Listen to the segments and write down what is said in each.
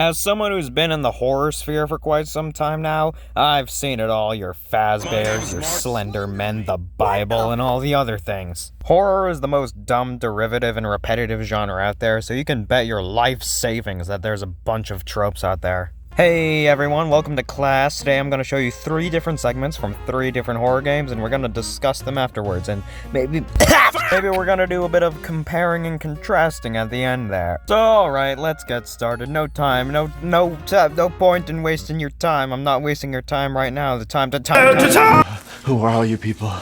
As someone who's been in the horror sphere for quite some time now, I've seen it all, your Fazbears, your Slender Men, the Bible, and all the other things. Horror is the most dumb, derivative, and repetitive genre out there, so you can bet your life savings that there's a bunch of tropes out there. Hey everyone, welcome to class. Today I'm going to show you 3 different segments from 3 different horror games, and we're going to discuss them afterwards, and maybe we're going to do a bit of comparing and contrasting at the end there. So alright, let's get started. No time, no point in wasting your time. I'm not wasting your time right now. The time. Who are all you people?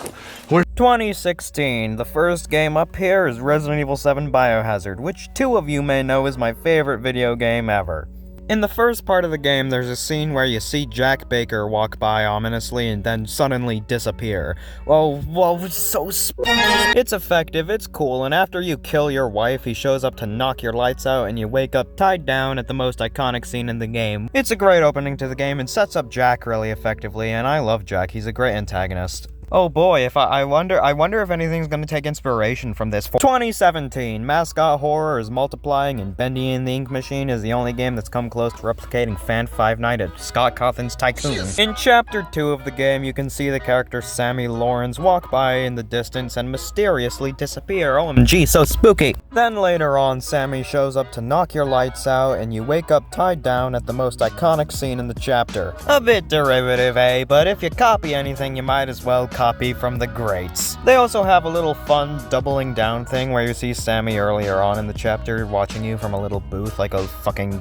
2016. The first game up here is Resident Evil 7 Biohazard, which 2 of you may know is my favorite video game ever. In the first part of the game, there's a scene where you see Jack Baker walk by ominously and then suddenly disappear. Well, it's so spooky. It's effective, it's cool, and after you kill your wife, he shows up to knock your lights out and you wake up tied down at the most iconic scene in the game. It's a great opening to the game and sets up Jack really effectively, and I love Jack, he's a great antagonist. Oh boy, I wonder if anything's gonna take inspiration from this. 2017, mascot horror is multiplying, and Bendy and the Ink Machine is the only game that's come close to replicating Fan Five Night at Scott Cawthon's Tycoon. In Chapter 2 of the game, you can see the character Sammy Lawrence walk by in the distance and mysteriously disappear. OMG, so spooky! Then later on, Sammy shows up to knock your lights out, and you wake up tied down at the most iconic scene in the chapter. A bit derivative, eh? But if you copy anything, you might as well copy from the greats. They also have a little fun doubling down thing where you see Sammy earlier on in the chapter watching you from a little booth like a fucking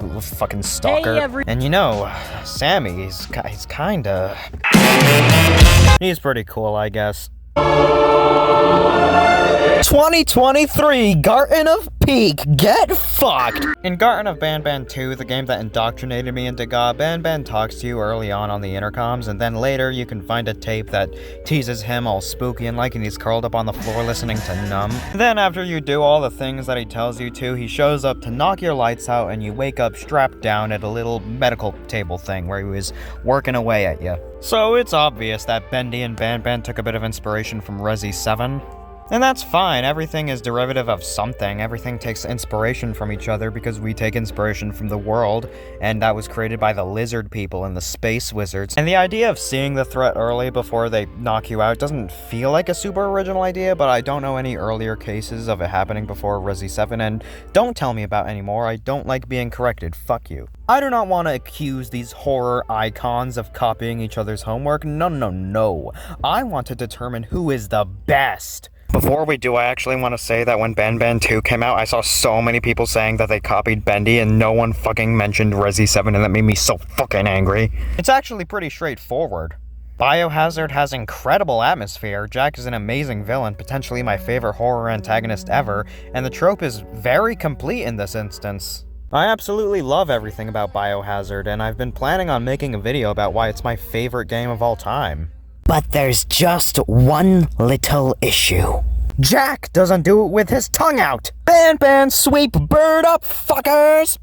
stalker. Hey, and you know, Sammy, he's kinda... He's pretty cool, I guess. 2023, Garten of Peak, get fucked! In Garten of Banban 2, the game that indoctrinated me into God, Banban talks to you early on the intercoms, and then later you can find a tape that teases him all spooky and like, and he's curled up on the floor listening to Numb. Then after you do all the things that he tells you to, he shows up to knock your lights out and you wake up strapped down at a little medical table thing where he was working away at you. So it's obvious that Bendy and Banban took a bit of inspiration from Resi 7. And that's fine, everything is derivative of something, everything takes inspiration from each other because we take inspiration from the world, and that was created by the lizard people and the space wizards. And the idea of seeing the threat early before they knock you out doesn't feel like a super original idea, but I don't know any earlier cases of it happening before Resi 7, and don't tell me about any more, I don't like being corrected, fuck you. I do not want to accuse these horror icons of copying each other's homework, no. I want to determine who is the best. Before we do, I actually want to say that when Banban 2 came out, I saw so many people saying that they copied Bendy and no one fucking mentioned Resi 7, and that made me so fucking angry. It's actually pretty straightforward. Biohazard has incredible atmosphere, Jack is an amazing villain, potentially my favorite horror antagonist ever, and the trope is very complete in this instance. I absolutely love everything about Biohazard, and I've been planning on making a video about why it's my favorite game of all time. But there's just one little issue. Jack doesn't do it with his tongue out! Banban, sweep bird up, fuckers!